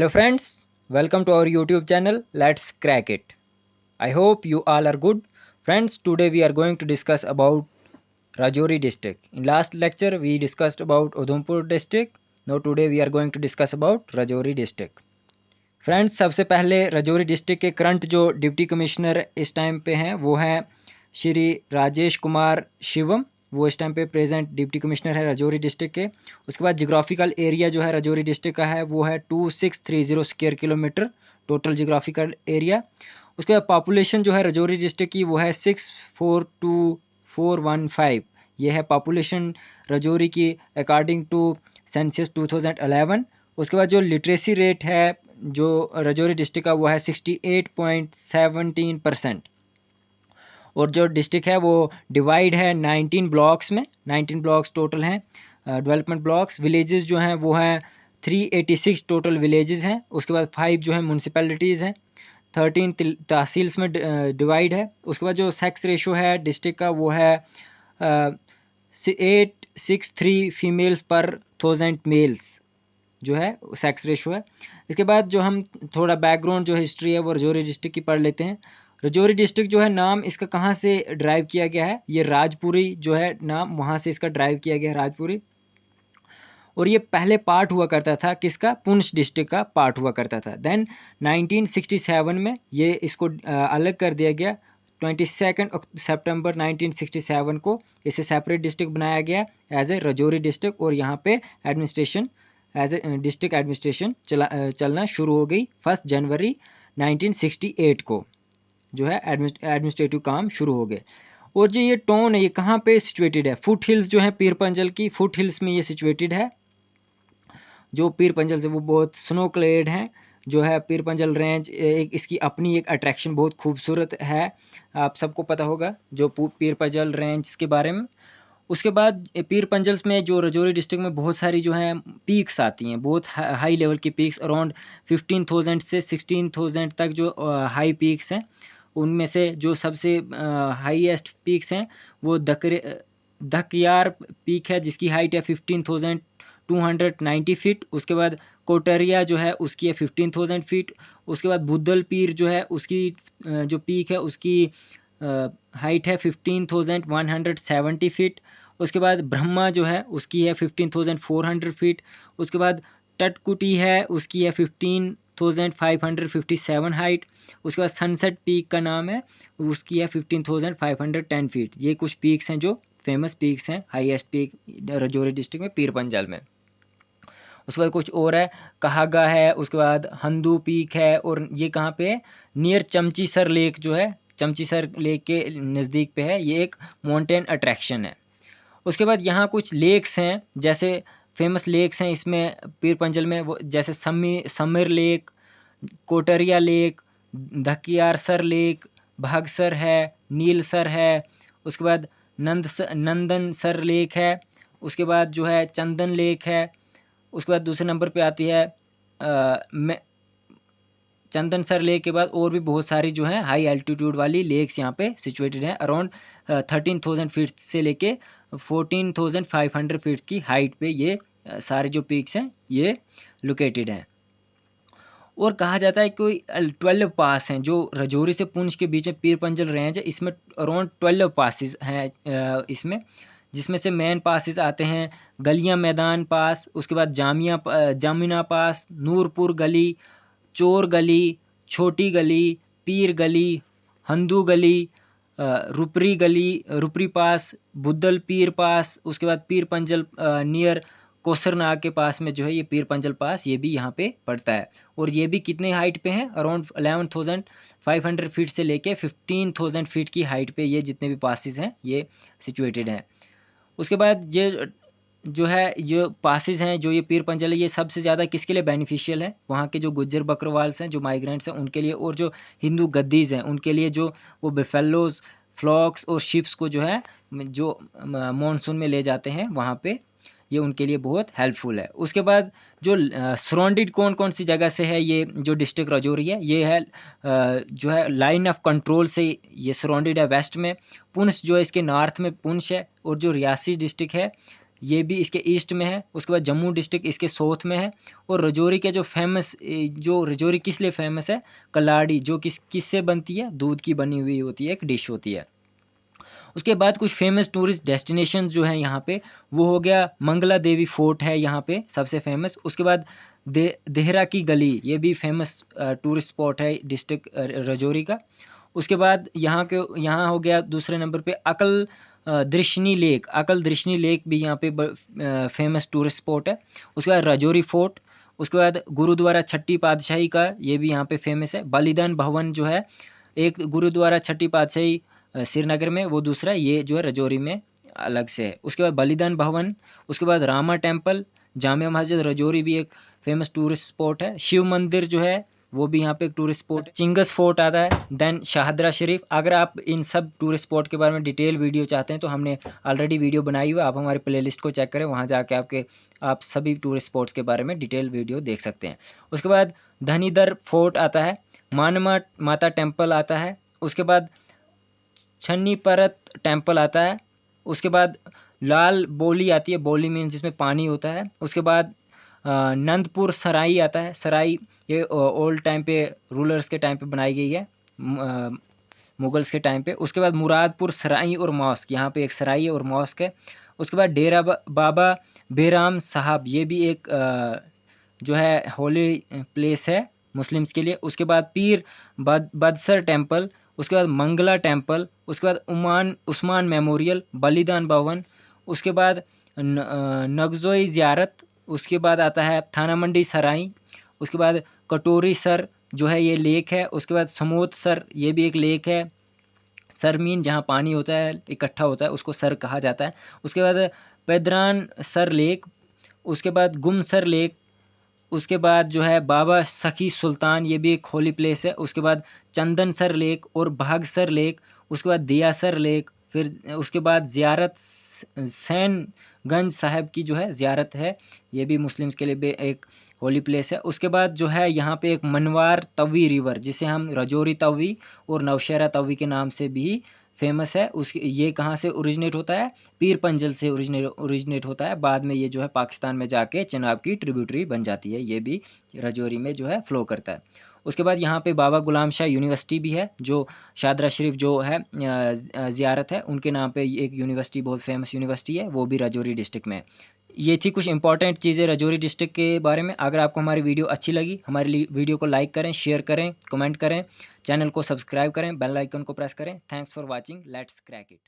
Hello friends, welcome to our YouTube channel. Let's crack it. I hope you all are good. Friends, today we are going to discuss about Rajouri district. In last lecture we discussed about Udhampur district. Now today we are going to discuss about Rajouri district. Friends, सबसे पहले Rajouri district के current जो deputy commissioner इस time पे हैं वो हैं श्री राजेश कुमार शिवम। वो इस टाइम पे प्रेजेंट डिप्टी कमिश्नर है राजौरी डिस्ट्रिक्ट के। उसके बाद जियोग्राफिकल एरिया जो है राजौरी डिस्ट्रिक्ट का है वो है 2630 square kilometre total geographical area. उसके बाद पॉपुलेशन जो है राजौरी डिस्ट्रिक्ट की वो है 642415। ये है पॉपुलेशन राजौरी की अकॉर्डिंग टू सेंसस 2011। उसके बाद जो लिटरेसी रेट है जो राजौरी डिस्ट्रिक्ट का वो है 68.17%। और जो डिस्ट्रिक्ट है वो डिवाइड है 19 ब्लॉक्स में। 19 ब्लॉक्स टोटल हैं डेवलपमेंट ब्लॉक्स। विलेजेस जो हैं वो हैं 386 टोटल विलेजेस हैं। उसके बाद 5 जो है म्यूनसिपैलिटीज़ हैं। 13 तहसील्स में डिवाइड है। उसके बाद जो सेक्स रेशो है डिस्ट्रिक्ट का वो है 863 फीमेल्स पर 1000 मेल्स जो है सेक्स रेशो है। इसके बाद जो हम थोड़ा बैकग्राउंड जो हिस्ट्री है वो राजौरी डिस्ट्रिक्ट की पढ़ लेते हैं। राजौरी डिस्ट्रिक्ट जो है नाम इसका कहाँ से ड्राइव किया गया है, ये राजपुरी जो है नाम वहाँ से इसका ड्राइव किया गया है, राजपुरी। और ये पहले पार्ट हुआ करता था किसका, पुंछ डिस्ट्रिक्ट का पार्ट हुआ करता था। देन 1967 में ये इसको अलग कर दिया गया। 22 सितंबर 1967 को इसे सेपरेट डिस्ट्रिक्ट बनाया गया एज ए राजौरी डिस्ट्रिक्ट। और यहाँ पे administration as a district administration चलना शुरू हो गई 1 जनवरी 1968 को जो है एडमिनिस्ट्रेटिव काम शुरू हो गए। और जो ये टाउन है ये कहाँ पे सिचुएटेड है, फुट हिल्स जो है पीर पंजल की फुट हिल्स में ये सिचुएटेड है। जो पीर पंजल से वो बहुत स्नो क्लेड है जो है पीर पंजल रेंज। एक इसकी अपनी एक अट्रैक्शन बहुत खूबसूरत है, आप सबको पता होगा जो पीर पंजल रेंज के बारे में। उसके बाद पीर पंजल्स में जो राजौरी डिस्ट्रिक्ट में बहुत सारी जो है पीक्स आती हैं, बहुत हाई लेवल की पीक्स। अराउंड 15,000 से 16,000 तक जो हाई पीक्स हैं। उनमें से जो सबसे हाईएस्ट पीक्स हैं वो धकियार पीक है जिसकी हाइट है 15,290 फीट। उसके बाद कोटरिया जो है उसकी है 15,000 फीट। उसके बाद बुद्धल पीर जो है उसकी जो पीक है उसकी हाइट है 15,170 फीट। उसके बाद ब्रह्मा जो है उसकी है 15,400 फीट। उसके बाद टटकुटी है उसकी है 15,557 हाइट। उसके बाद सनसेट पीक का नाम है उसकी है 15,510 फीट। ये कुछ पीक्स हैं जो फेमस पीक्स हैं, हाईएस्ट पीक राजौरी डिस्ट्रिक्ट में पीर पंजल में। उसके बाद कुछ और है, कहागा है। उसके बाद हंदू पीक है। और ये कहाँ पे है, नियर चमचीसर लेक जो है चमचीसर लेक के नज़दीक पे है। ये एक माउंटेन अट्रैक्शन है। उसके बाद यहाँ कुछ लेक्स हैं, जैसे फेमस लेक्स हैं इसमें पीर पंजल में वो जैसे Sameer lake, Kotaria lake, धकियारसर lake, Bhagsar है, नीलसर है। उसके बाद नंदनसर लेक है। उसके बाद जो है चंदन लेक है। उसके बाद दूसरे नंबर पे आती है चंदनसर लेक के बाद और भी बहुत सारी जो है हाई एल्टीट्यूड वाली लेक्स यहाँ पे सिचुएटेड हैं। अराउंड 13,000 फीट से लेके 14,500 फीट की हाइट पे ये सारे जो पीक्स हैं ये लोकेटेड हैं। और कहा जाता है कोई 12 पास हैं जो राजौरी से पुंछ के बीच में पीर पंजल रेंज है। इसमें अराउंड 12 पासिस हैं इसमें, जिसमें से मेन पासिस आते हैं गलियां मैदान पास। उसके बाद जामिना पास, नूरपुर गली, चोर गली, छोटी गली, पीर गली, हंदू गली, रुपरी गली, रुपरी पास, बुद्धल पीर पास। उसके बाद पीर पंजल नियर कोसरनाग के पास में जो है ये पीर पंजल पास ये भी यहाँ पे पड़ता है। और ये भी कितने हाइट पे हैं, अराउंड 11,500 फीट से लेके 15,000 फीट की हाइट पे ये जितने भी पासिस हैं ये सिचुएटेड हैं। उसके बाद ये जो है ये पासिस हैं जो ये पीर पंजल है ये सबसे ज़्यादा किसके लिए बेनिफिशियल है, वहाँ के जो गुज्जर बकरवाल्स हैं जो माइग्रेंट्स हैं उनके लिए, और जो हिंदू गद्दीज़ हैं उनके लिए, जो वो बेफेलोज, फ्लॉक्स और शिप्स को जो है जो मानसून में ले जाते हैं वहाँ पे, ये उनके लिए बहुत हेल्पफुल है। उसके बाद जो सराउंडेड कौन कौन सी जगह से है ये जो डिस्ट्रिक्ट राजौरी है, ये है जो है लाइन ऑफ कंट्रोल से ये सराउंडेड है। वेस्ट में पुंछ जो है इसके नॉर्थ में पुंछ है। और जो रियासी डिस्ट्रिक्ट है ये भी इसके ईस्ट में है। उसके बाद जम्मू डिस्ट्रिक्ट इसके साउथ में है। और राजौरी के जो फेमस, जो राजौरी किस लिए फेमस है, कलाड़ी, जो किससे बनती है, दूध की बनी हुई होती है, एक डिश होती है। उसके बाद कुछ फेमस टूरिस्ट डेस्टिनेशन जो है यहाँ पे, वो हो गया मंगला देवी फोर्ट है यहाँ पे सबसे फेमस। उसके बाद देहरा की गली, ये भी फेमस टूरिस्ट स्पॉट है डिस्ट्रिक्ट राजौरी का। उसके बाद यहाँ हो गया दूसरे नंबर पे अकल दृशनी लेक भी यहाँ पे फेमस टूरिस्ट स्पॉट है। उसके बाद राजौरी फोर्ट। उसके बाद गुरुद्वारा छठी पातशाही का, ये भी यहाँ पे फेमस है। बलिदान भवन जो है, एक गुरुद्वारा छठी पातशाही श्रीनगर में, वो दूसरा ये जो है राजौरी में अलग से है। उसके बाद बलिदान भवन। उसके बाद रामा टेम्पल, जामिया मस्जिद राजौरी भी एक फेमस टूरिस्ट स्पॉट है। शिव मंदिर जो है वो भी यहाँ पे एक टूरिस्ट स्पॉट है। चिंगस फोर्ट आता है, देन शाहदरा शरीफ। अगर आप इन सब टूरिस्ट स्पॉट के बारे में डिटेल वीडियो चाहते हैं तो हमने ऑलरेडी वीडियो बनाई हुई है, आप हमारे प्लेलिस्ट को चेक करें, वहाँ जाके आप सभी टूरिस्ट स्पॉट्स के बारे में डिटेल वीडियो देख सकते हैं। उसके बाद धनीदर फोर्ट आता है, मानमा माता टेम्पल आता है। उसके बाद छन्नी परत टेम्पल आता है। उसके बाद लाल बोली आती है, बोली मीन्स जिसमें पानी होता है। उसके बाद नंदपुर सराई आता है। सराई ये ओल्ड टाइम पे रूलर्स के टाइम पे बनाई गई है, मुगल्स के टाइम पे। उसके बाद मुरादपुर सराई और मॉस्क, यहाँ पे एक सराई है और मॉस्क है। उसके बाद डेरा बाबा बेराम साहब, ये भी एक जो है होली प्लेस है मुस्लिम्स के लिए। उसके बाद पीर बदसर टेम्पल। उसके बाद मंगला टेम्पल। उसके बाद उस्मान मेमोरियल, बलिदान भवन। उसके बाद नगजोई ज़ियारत। उसके बाद आता है थाना मंडी सराई। उसके बाद कटोरी सर जो है ये लेक है। उसके बाद समोत सर, ये भी एक लेक है। सरमीन जहाँ पानी होता है इकट्ठा होता है उसको सर कहा जाता है। उसके बाद पैदरान सर लेक। उसके बाद गुमसर लेक। उसके बाद जो है बाबा सखी सुल्तान, ये भी एक होली प्लेस है। उसके बाद चंदन सर लेक और भागसर लेक। उसके बाद दियासर लेक। फिर उसके बाद ज़ियारत सैनगंज साहब की जो है ज़ियारत है, ये भी मुस्लिम्स के लिए भी एक होली प्लेस है। उसके बाद जो है यहाँ पे एक मनवार तवी रिवर, जिसे हम राजौरी तवी और नौशहरा तवी के नाम से भी फेमस है। उसके ये कहाँ से ओरिजिनेट होता है, पीर पंजल से ओरिजिनेट होता है। बाद में ये जो है पाकिस्तान में जाके चिनाब की ट्रिब्यूटरी बन जाती है, ये भी राजौरी में जो है फ्लो करता है। उसके बाद यहाँ पे बाबा गुलाम शाह यूनिवर्सिटी भी है, जो शादरा शरीफ जो है ज़ियारत है उनके नाम पे एक यूनिवर्सिटी, बहुत फेमस यूनिवर्सिटी है, वो भी राजौरी डिस्ट्रिक्ट में है। ये थी कुछ इंपॉर्टेंट चीज़ें राजौरी डिस्ट्रिक्ट के बारे में। अगर आपको हमारी वीडियो अच्छी लगी, हमारी वीडियो को लाइक करें, शेयर करें, कमेंट करें, चैनल को सब्सक्राइब करें, बेल आइकन को प्रेस करें। Thanks for watching, let's crack it.